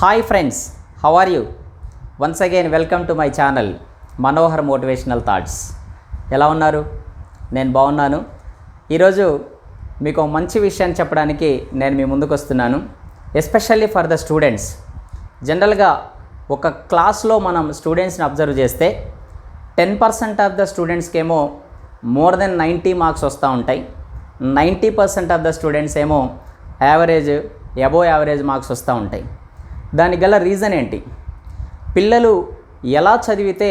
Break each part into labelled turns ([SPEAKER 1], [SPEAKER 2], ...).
[SPEAKER 1] Hi friends, how are you? Once again welcome to my channel Manohar Motivational Thoughts. ఎలా ఉన్నారు? నేను బాగున్నాను. ఈరోజు మీకు ఒక మంచి విషయాన్ని చెప్పడానికి నేను మీ ముందుకు వస్తున్నాను. Especially for the students. జనరల్గా ఒక క్లాస్లో మనం స్టూడెంట్స్ని అబ్జర్వ్ చేస్తే 10% ఆఫ్ ద స్టూడెంట్స్కి ఏమో మోర్ దెన్ 90 మార్క్స్ వస్తూ ఉంటాయి. 90% ఆఫ్ ద స్టూడెంట్స్ ఏమో యావరేజ్ అబోవ్ యావరేజ్ మార్క్స్ వస్తూ ఉంటాయి. దానికి గల రీజన్ ఏంటి? పిల్లలు ఎలా చదివితే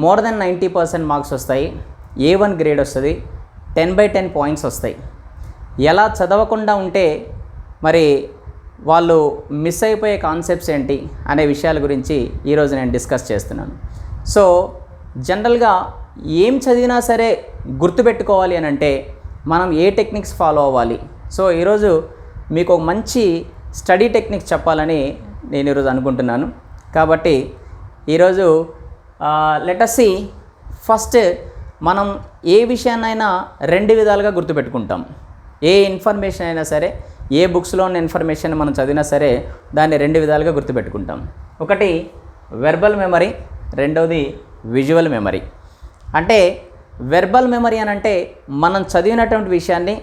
[SPEAKER 1] మోర్ దెన్ 90% మార్క్స్ వస్తాయి, A1 గ్రేడ్ వస్తుంది, 10/10 పాయింట్స్ వస్తాయి. ఎలా చదవకుండా ఉంటే మరి వాళ్ళు మిస్ అయిపోయే కాన్సెప్ట్స్ ఏంటి అనే విషయాల గురించి ఈరోజు నేను డిస్కస్ చేస్తున్నాను. సో జనరల్గా ఏం చదివినా సరే గుర్తుపెట్టుకోవాలి అని అంటే మనం ఏ టెక్నిక్స్ ఫాలో అవ్వాలి? సో ఈరోజు మీకు ఒక మంచి స్టడీ టెక్నిక్స్ చెప్పాలని నేను ఈరోజు అనుకుంటున్నాను. కాబట్టి ఈరోజు లెట్ us see ఫస్ట్ మనం ఏ విషయాన్నైనా రెండు విధాలుగా గుర్తుపెట్టుకుంటాం. ఏ ఇన్ఫర్మేషన్ అయినా సరే, ఏ బుక్స్లో ఉన్న ఇన్ఫర్మేషన్ మనం చదివినా సరే దాన్ని రెండు విధాలుగా గుర్తుపెట్టుకుంటాం. ఒకటి వెర్బల్ మెమరీ, రెండవది విజువల్ మెమరీ. అంటే వెర్బల్ మెమరీ అని అంటే మనం చదివినటువంటి విషయాన్ని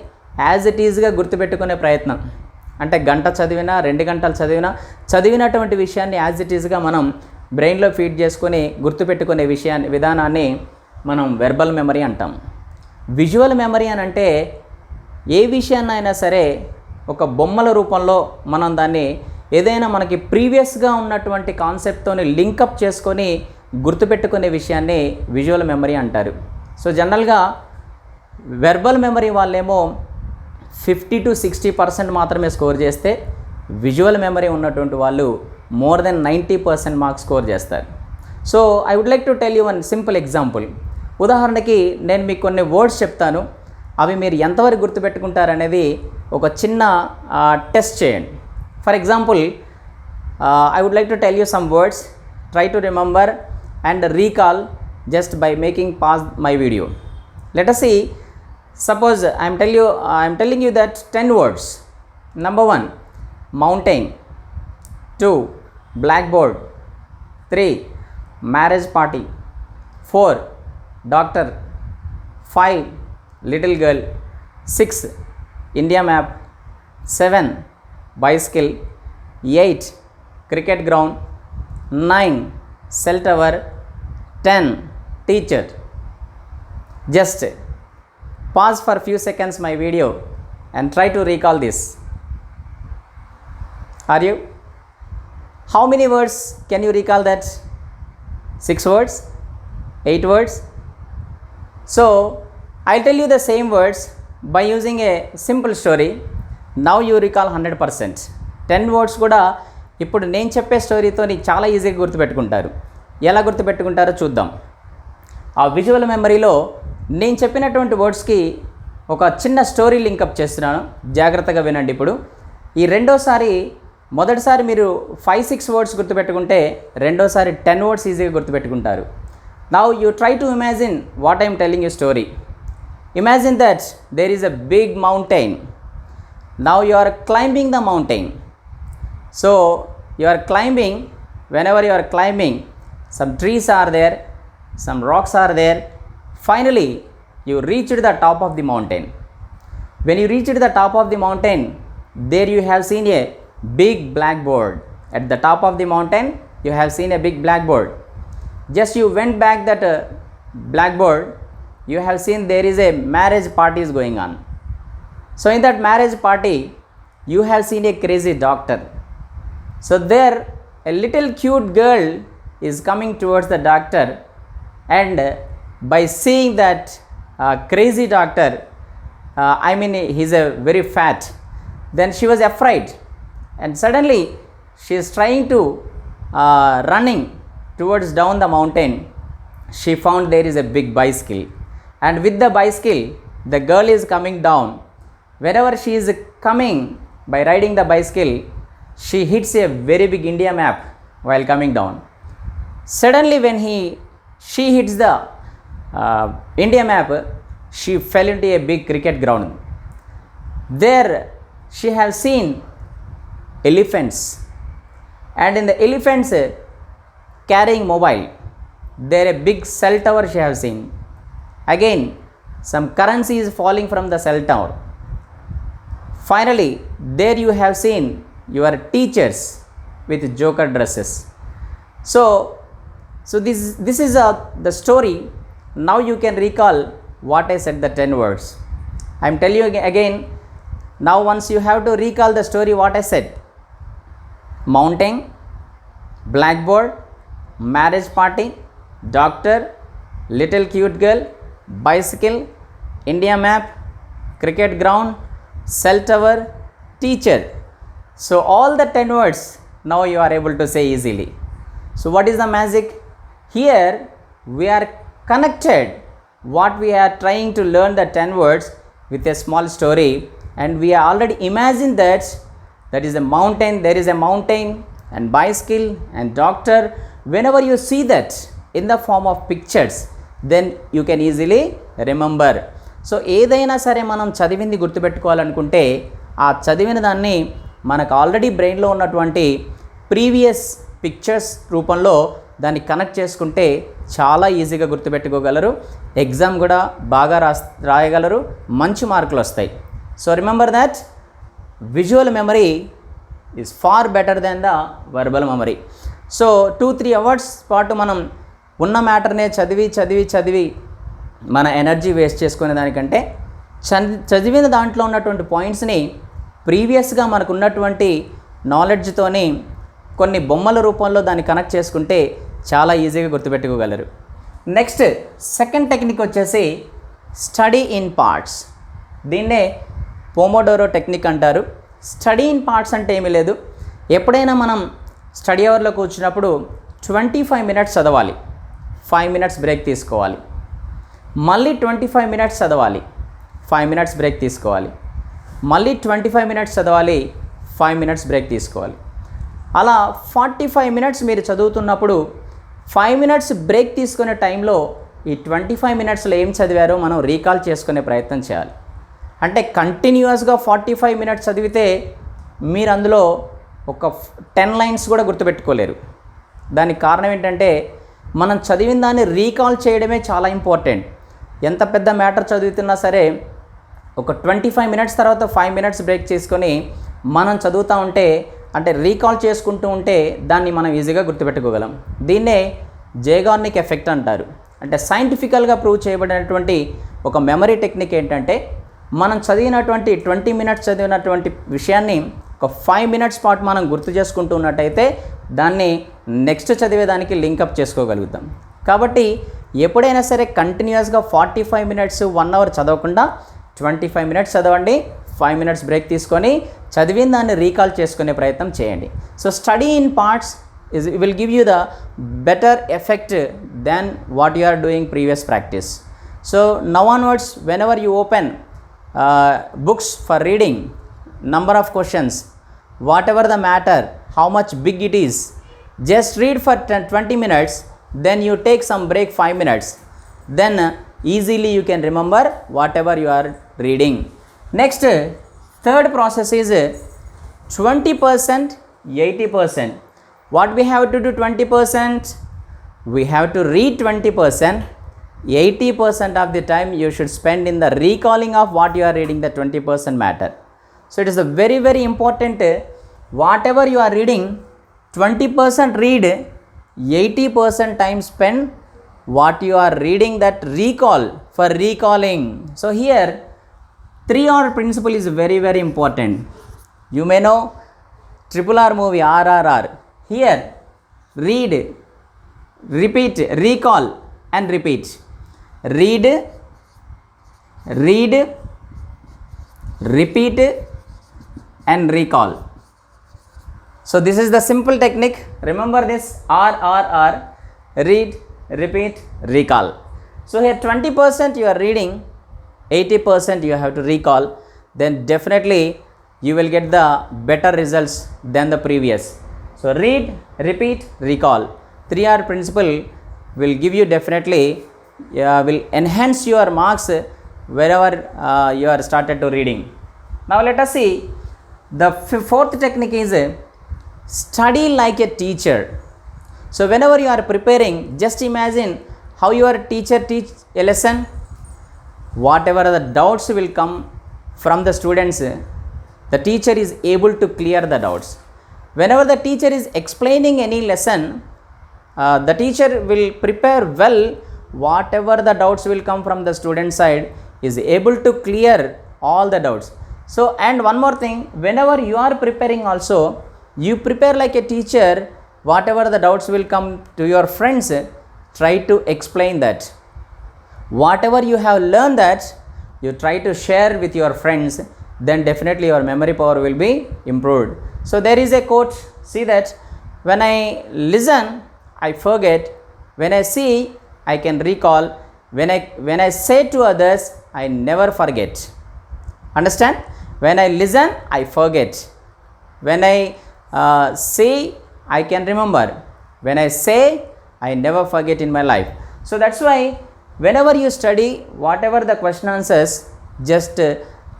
[SPEAKER 1] యాజ్ ఇట్ ఈజ్గా గుర్తుపెట్టుకునే ప్రయత్నం. అంటే గంట చదివినా 2 గంటలు చదివినటువంటి విషయాన్ని యాజ్ ఇట్ ఈజ్గా మనం బ్రెయిన్లో ఫీడ్ చేసుకొని గుర్తుపెట్టుకునే విధానాన్ని మనం వెర్బల్ మెమరీ అంటాం. విజువల్ మెమరీ అని అంటే ఏ విషయాన్ని అయినా సరే ఒక బొమ్మల రూపంలో మనం దాన్ని ఏదైనా మనకి ప్రీవియస్గా ఉన్నటువంటి కాన్సెప్ట్తోని లింకప్ చేసుకొని గుర్తుపెట్టుకునే విషయాన్ని విజువల్ మెమరీ అంటారు. సో జనరల్గా వెర్బల్ మెమరీ వాళ్ళేమో 50 to 60% మాత్రమే స్కోర్ చేస్తే, విజువల్ మెమరీ ఉన్నటువంటి వాళ్ళు మోర్ దెన్ 90% మార్క్స్ స్కోర్ చేస్తారు. So I would like to tell you one simple example. ఉదాహరణకి నేను మీకు కొన్ని వర్డ్స్ చెప్తాను, అవి మీరు ఎంతవరకు గుర్తుపెట్టుకుంటారనేది ఒక చిన్న టెస్ట్ చేయండి. For example I would like to tell you some words. Try to remember and recall just by making pause my video. Let us see. Suppose I am telling you that 10 words. Number 1, mountain. 2, blackboard. 3, marriage party. 4, doctor. 5, little girl. 6, India map. 7, bicycle. 8, cricket ground. 9, cell tower. 10, teacher. Just pause for few seconds my video and try to recall this. Are you? How many words can you recall that? 6 words? 8 words? So I'll tell you the same words by using a simple story. Now you recall 100%. 10 words కూడా ఇప్పుడు నేను చెప్పే స్టోరీతో నీకు చాలా ఈజీగా గుర్తుపెట్టుకుంటారు. ఎలా గుర్తుపెట్టుకుంటారో చూద్దాం. ఆ విజువల్ మెమరీలో నేను చెప్పినటువంటి వర్డ్స్కి ఒక చిన్న స్టోరీ లింకప్ చేస్తున్నాను, జాగ్రత్తగా వినండి. ఇప్పుడు ఈ మొదటిసారి మీరు 5-6 వర్డ్స్ గుర్తుపెట్టుకుంటే రెండోసారి 10 వర్డ్స్ ఈజీగా గుర్తుపెట్టుకుంటారు. Now you try to imagine what I'm telling you story. Imagine that there is a big mountain. Now you are climbing the mountain. So you are climbing. Whenever you are climbing, some trees are there, some rocks are there. Finally you reached the top of the mountain. When you reached the top of the mountain, there you have seen a big blackboard. At the top of the mountain you have seen a big blackboard. Just you went back that blackboard, you have seen there is a marriage party is going on. So in that marriage party you have seen a crazy doctor. So there a little cute girl is coming towards the doctor, and by seeing that crazy doctor, he's a very fat, then she was afraid, and suddenly she is trying to running towards down the mountain. She found there is a big bicycle, and with the bicycle the girl is coming down. Wherever she is coming by riding the bicycle, she hits a very big India map while coming down. Suddenly when she hits the India map, she fell into a big cricket ground. There she has seen elephants, And in the elephants carrying mobile, there a big cell tower she have seen. Again, some currency is falling from the cell tower. Finally, there you have seen your teachers with joker dresses. So this is the story. Now you can recall what I said, the 10 words. I am telling you again. Now once you have to recall the story what I said. Mountain, blackboard, marriage party, doctor, little cute girl, bicycle, India map, cricket ground, cell tower, teacher. So all the 10 words now you are able to say easily. So what is the magic? Here we are connected what we are trying to learn the 10 words with a small story, and we are already imagined that is a mountain, there is a mountain and bicycle and doctor. Whenever you see that in the form of pictures, then you can easily remember. So ఏదైనా సరే మనం చదివింది గుర్తుపెట్టుకోవాలనుకుంటే ఆ చదివిన దాన్ని మనకు already బ్రెయిన్లో ఉన్నటువంటి ప్రీవియస్ పిక్చర్స్ రూపంలో దాన్ని కనెక్ట్ చేసుకుంటే చాలా ఈజీగా గుర్తుపెట్టుకోగలరు. ఎగ్జామ్ కూడా బాగా రాయగలరు, మంచి మార్కులు వస్తాయి. So remember that visual memory is far better than the verbal memory. So 2-3 hours పాటు మనం ఉన్న మ్యాటర్నే చదివి మన ఎనర్జీ వేస్ట్ చేసుకునే దానికంటే చదివిన దాంట్లో ఉన్నటువంటి పాయింట్స్ని ప్రీవియస్గా మనకు ఉన్నటువంటి నాలెడ్జ్తోని కొన్ని బొమ్మల రూపంలో దాన్ని కనెక్ట్ చేసుకుంటే చాలా ఈజీగా గుర్తుపెట్టుకోగలరు. నెక్స్ట్ సెకండ్ టెక్నిక్ వచ్చేసి స్టడీ ఇన్ పార్ట్స్. దీన్నే పోమోడోరో టెక్నిక్ అంటారు. స్టడీ ఇన్ పార్ట్స్ అంటే ఏమీ లేదు. ఎప్పుడైనా మనం స్టడీ అవర్లో కూర్చున్నప్పుడు 25 మినిట్స్ చదవాలి, 5 మినిట్స్ బ్రేక్ తీసుకోవాలి, మళ్ళీ 25 మినిట్స్ చదవాలి, 5 మినిట్స్ బ్రేక్ తీసుకోవాలి, మళ్ళీ 25 మినిట్స్ చదవాలి, 5 మినిట్స్ బ్రేక్ తీసుకోవాలి. అలా 45 మినిట్స్ మీరు చదువుతున్నప్పుడు 5 మినిట్స్ బ్రేక్ తీసుకునే టైంలో ఈ 25 మినిట్స్లో ఏం చదివారో మనం రీకాల్ చేసుకునే ప్రయత్నం చేయాలి. అంటే కంటిన్యూస్గా 45 మినిట్స్ చదివితే మీరు అందులో ఒక 10 లైన్స్ కూడా గుర్తుపెట్టుకోలేరు. దానికి కారణం ఏంటంటే మనం చదివిన దాన్ని రీకాల్ చేయడమే చాలా ఇంపార్టెంట్. ఎంత పెద్ద మ్యాటర్ చదువుతున్నా సరే ఒక 25 మినిట్స్ తర్వాత 5 మినిట్స్ బ్రేక్ చేసుకొని మనం చదువుతూ ఉంటే, అంటే రీకాల్ చేసుకుంటూ ఉంటే దాన్ని మనం ఈజీగా గుర్తుపెట్టుకోగలం. దీన్నే జేగార్నిక్ ఎఫెక్ట్ అంటారు. అంటే సైంటిఫికల్గా ప్రూవ్ చేయబడినటువంటి ఒక మెమరీ టెక్నిక్ ఏంటంటే మనం చదివినటువంటి 20 మినిట్స్ చదివినటువంటి విషయాన్ని ఒక 5 మినిట్స్ పాటు మనం గుర్తు చేసుకుంటూ ఉన్నట్టయితే దాన్ని నెక్స్ట్ చదివేదానికి లింకప్ చేసుకోగలుగుతాం. కాబట్టి ఎప్పుడైనా సరే కంటిన్యూస్గా 45 మినిట్స్ 1 అవర్ చదవకుండా 25 మినిట్స్ చదవండి, 5 మినిట్స్ బ్రేక్ తీసుకొని చదివిన దాన్ని రీకాల్ చేసుకునే ప్రయత్నం చేయండి. So study in parts will give you the better effect than what you are doing previous practice. So now onwards whenever you open books for reading, number of questions, whatever the matter, how much big it is, just read for 20 minutes, then you take some break 5 minutes, then easily you can remember whatever you are reading. Next, third process is 20%, 80%. What we have to do 20%? We have to read 20%. 80% of the time you should spend in the recalling of what you are reading, the 20% matter. So it is a very, very important, whatever you are reading, 20% read, 80% time spend what you are reading, that recall, for recalling. So here 3R principle is very, very important. You may know RRR movie, RRR. Here read, repeat, recall and repeat. Read, repeat and recall. So this is the simple technique. Remember this RRR, read, repeat, recall. So here 20% you are reading, 80% you have to recall, then definitely you will get the better results than the previous. So read, repeat, recall. 3R principle will give you definitely will enhance your marks wherever you are started to reading. Now let us see the fourth technique is study like a teacher. So whenever you are preparing, just imagine how your teacher teach a lesson. Whatever the doubts will come from the students, the teacher is able to clear the doubts. Whenever the teacher is explaining any lesson, the teacher will prepare well. Whatever the doubts will come from the student side, is able to clear all the doubts. So, and one more thing, whenever you are preparing also, you prepare like a teacher. Whatever the doubts will come to your friends, try to explain that. Whatever you have learned, that you try to share with your friends, then definitely your memory power will be improved. So there is a quote, see that, when I listen, I forget. When I see, I can recall. When I say to others, I never forget. Understand? When I listen, I forget. When I say, I can remember. When I say, I never forget in my life. So that's why whenever you study, whatever the question answers, just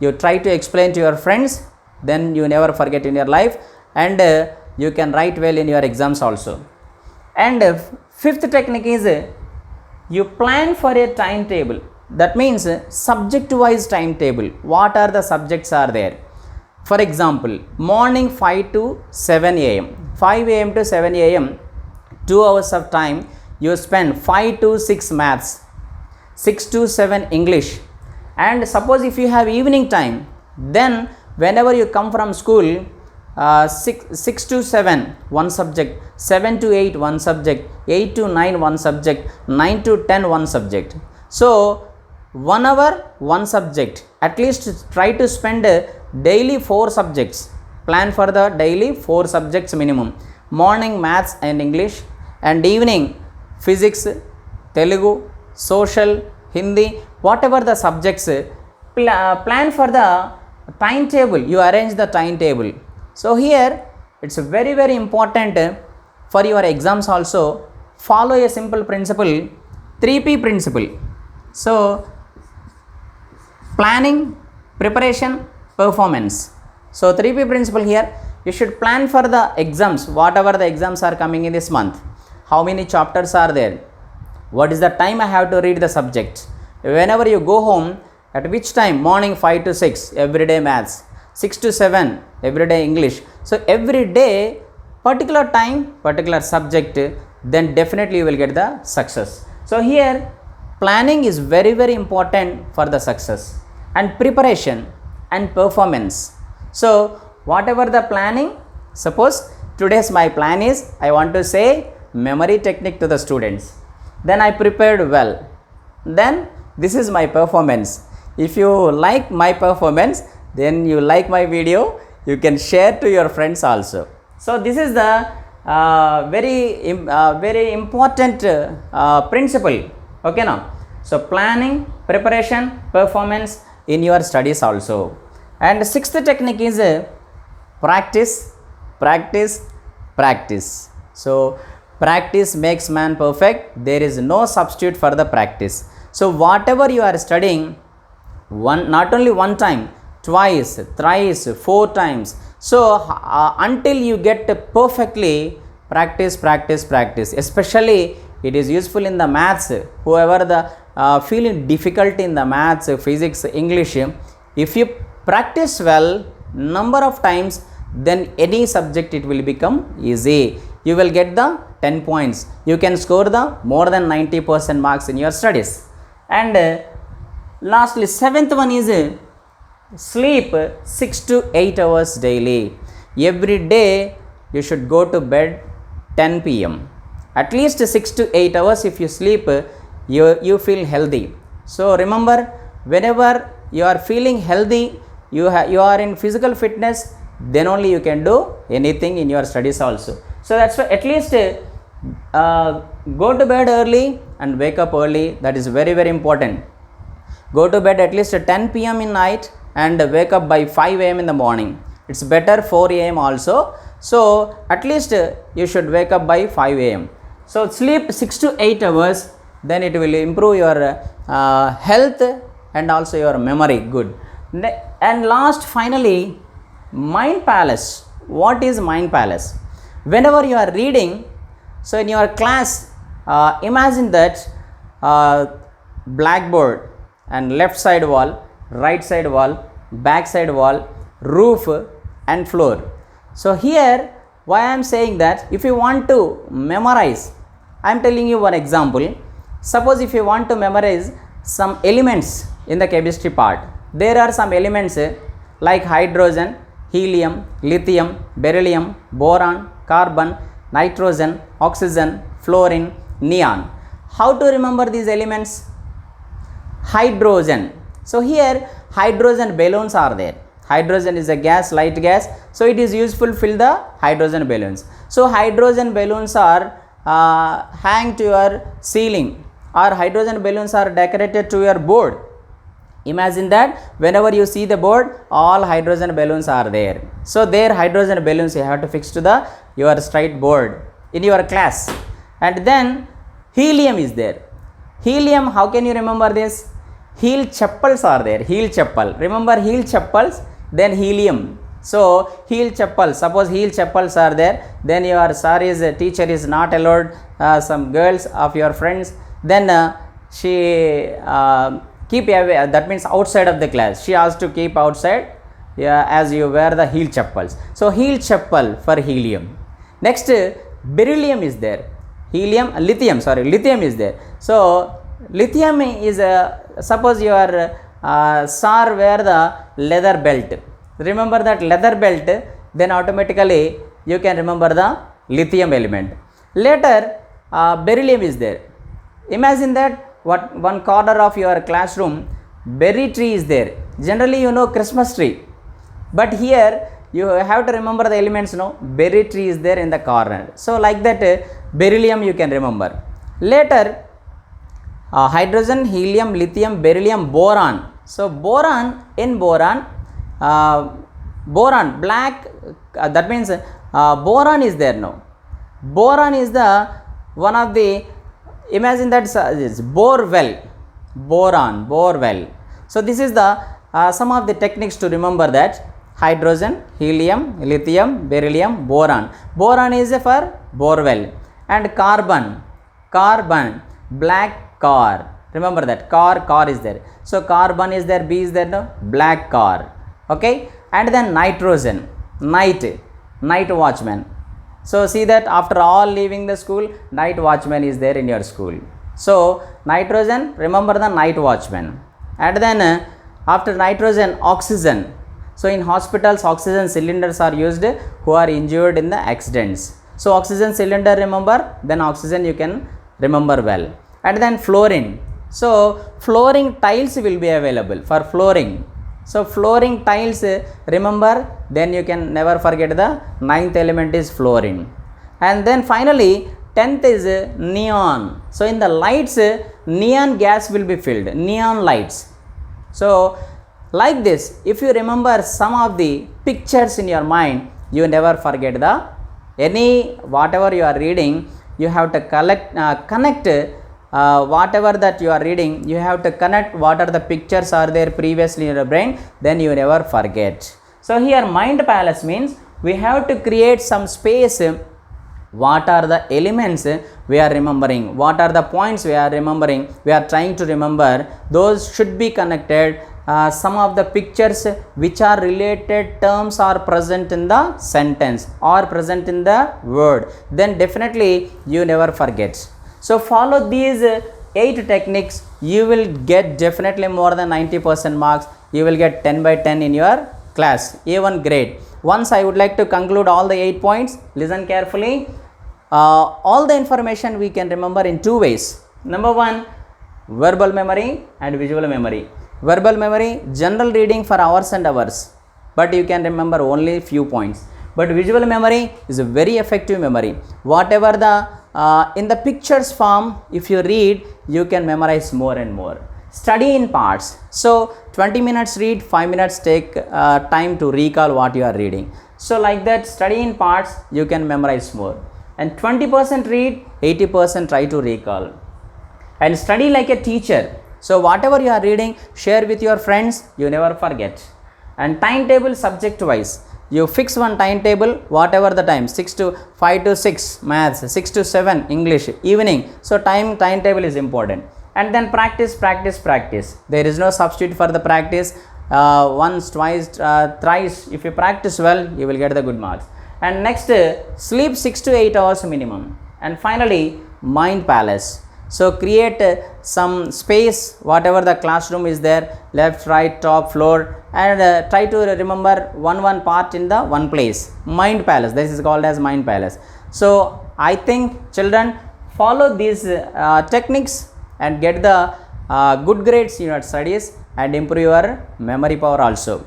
[SPEAKER 1] you try to explain to your friends, then you never forget in your life, and you can write well in your exams also. And fifth technique is, you plan for a timetable. That means subject wise timetable. What are the subjects are there? For example, morning 5 to 7 am, 5 am to 7 am, 2 hours of time you spend. 5 to 6 maths, 6 to 7 English. And suppose if you have evening time, then whenever you come from school, 6 to 7 one subject, 7 to 8 one subject, 8 to 9 one subject, 9 to 10 one subject. So 1 hour one subject. At least try to spend daily 4 subjects. Plan for the daily 4 subjects minimum. Morning maths and English, and evening physics, Telugu, social, Hindi, whatever the subjects. Plan for the timetable. You arrange the timetable. So here it's very very important for your exams also. Follow a simple principle, 3P principle. So planning, preparation, performance. So 3P principle here, you should plan for the exams. Whatever the exams are coming in this month, how many chapters are there, what is the time I have to read the subject. Whenever you go home, at which time? Morning 5 to 6 everyday maths, 6 to 7 everyday English. So every day particular time, particular subject, then definitely you will get the success. So here planning is very very important for the success, and preparation and performance. So whatever the planning, suppose today's my plan is, I want to say memory technique to the students, then I prepared well, then this is my performance. If you like my performance, then you like my video, you can share to your friends also. So this is the very important principle. Okay now. So planning, preparation, performance in your studies also. And sixth technique is practice, practice, practice. So practice makes man perfect. There is no substitute for the practice. So whatever you are studying, not only one time, twice, thrice, 4 times. So until you get perfectly, practice, practice, practice. Especially it is useful in the maths. Whoever the feeling difficulty in the maths, physics, English, if you practice well number of times, then any subject it will become easy. You will get the 10 points. You can score the more than 90% marks in your studies. And lastly, seventh one is sleep 6 to 8 hours daily. Every day you should go to bed 10 p.m. At least 6 to 8 hours if you sleep, you feel healthy. So remember, whenever you are feeling healthy, you are in physical fitness, then only you can do anything in your studies also. So that's why at least go to bed early and wake up early. That is very very important. Go to bed at least 10 p.m. in night and wake up by 5 a.m. in the morning. It's better 4 a.m. also. So at least you should wake up by 5 a.m. So sleep 6 to 8 hours, then it will improve your health and also your memory good. And last finally, mind palace. What is mind palace? Whenever you are reading, so in your class, imagine that blackboard and left side wall, right side wall, back side wall, roof and floor. So here why I am saying that if you want to memorize, I am telling you one example. Suppose if you want to memorize some elements in the chemistry part, there are some elements like hydrogen, helium, lithium, beryllium, boron, carbon, nitrogen, oxygen, fluorine, neon. How to remember these elements? Hydrogen. So here hydrogen balloons are there. Hydrogen is a gas, light gas. So it is useful to fill the hydrogen balloons. So hydrogen balloons are hang to your ceiling, or hydrogen balloons are decorated to your board. Imagine that whenever you see the board, all hydrogen balloons are there. So there hydrogen balloons you have to fix to the your straight board in your class. And then helium is there. Helium, how can you remember this? Heel chappals are there. Heel chappal. Remember heel chappals? Then helium. So heel chappals. Suppose heel chappals are there. Then your teacher is not allowed some girls of your friends. Then she keep away. That means outside of the class. She has to keep outside as you wear the heel chappals. So heel chappal for helium. Next beryllium is there. Lithium is there. So lithium is suppose you are wear the leather belt. Remember that leather belt, then automatically you can remember the lithium element. Later beryllium is there. Imagine that one corner of your classroom, berry tree is there. Generally you know Christmas tree, but here you have to remember the elements. No, berry tree is there in the corner. So like that beryllium you can remember. Later hydrogen, helium, lithium, beryllium, boron. So boron, black, that means boron is there now. Boron is the one of the, imagine that is bore well. So this is the some of the techniques to remember that. Hydrogen, helium, lithium, beryllium, boron. Boron is for borewell. And carbon, black car. Remember that car is there. So carbon is there, B is there, no? Black car. Okay. And then nitrogen, night watchman. So see that after all leaving the school, night watchman is there in your school. So nitrogen, remember the night watchman. And then after nitrogen, oxygen. So in hospitals, oxygen cylinders are used who are injured in the accidents. So oxygen cylinder remember, then oxygen you can remember well. And then fluorine. So flooring tiles will be available for flooring. So flooring tiles remember, then you can never forget the 9th element is fluorine. And then finally 10th is neon. So in the lights, neon gas will be filled, neon lights. So like this, if you remember some of the pictures in your mind, you never forget the whatever you are reading. You have to connect whatever that you are reading. You have to connect what are the pictures are there previously in your brain, then you never forget. So here mind palace means we have to create some space. What are the elements we are remembering? What are the points we are remembering? We are trying to remember. Those should be connected. Some of the pictures which are related terms are present in the sentence or present in the word. Then definitely you never forget. So follow these 8 techniques. You will get definitely more than 90% marks. You will get 10 by 10 in your class, A1 grade. Once I would like to conclude all the 8 points. Listen carefully. All the information we can remember in 2 ways. Number 1, verbal memory and visual memory. Verbal memory, general reading for hours and hours, but you can remember only few points. But visual memory is a very effective memory. Whatever the in the pictures form, if you read, you can memorize more and more. Study in parts. So 20 minutes read, 5 minutes take time to recall what you are reading. So like that, study in parts, you can memorize more. And 20% read, 80% try to recall. And study like a teacher. So whatever you are reading, share with your friends, you never forget. And timetable subject wise. you fix one timetable, whatever the time, 6 to 5 to 6 maths, 6 to 7 English, evening. So timetable is important. And then practice, practice, practice. There is no substitute for the practice. Once, twice, thrice, if you practice well, you will get the good marks. And next, sleep 6 to 8 hours minimum. And finally, mind palace. So create some space, whatever the classroom is there, left, right, top, floor, and try to remember one part in the one place. Mind palace, this is called as mind palace. So I think children, follow these techniques and get the good grades in your studies and improve your memory power also.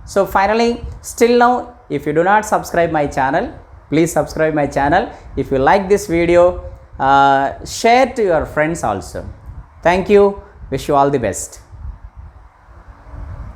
[SPEAKER 1] So finally, still now, if you do not subscribe my channel, please subscribe my channel. If you like this video, share to your friends also. Thank you. Wish you all the best.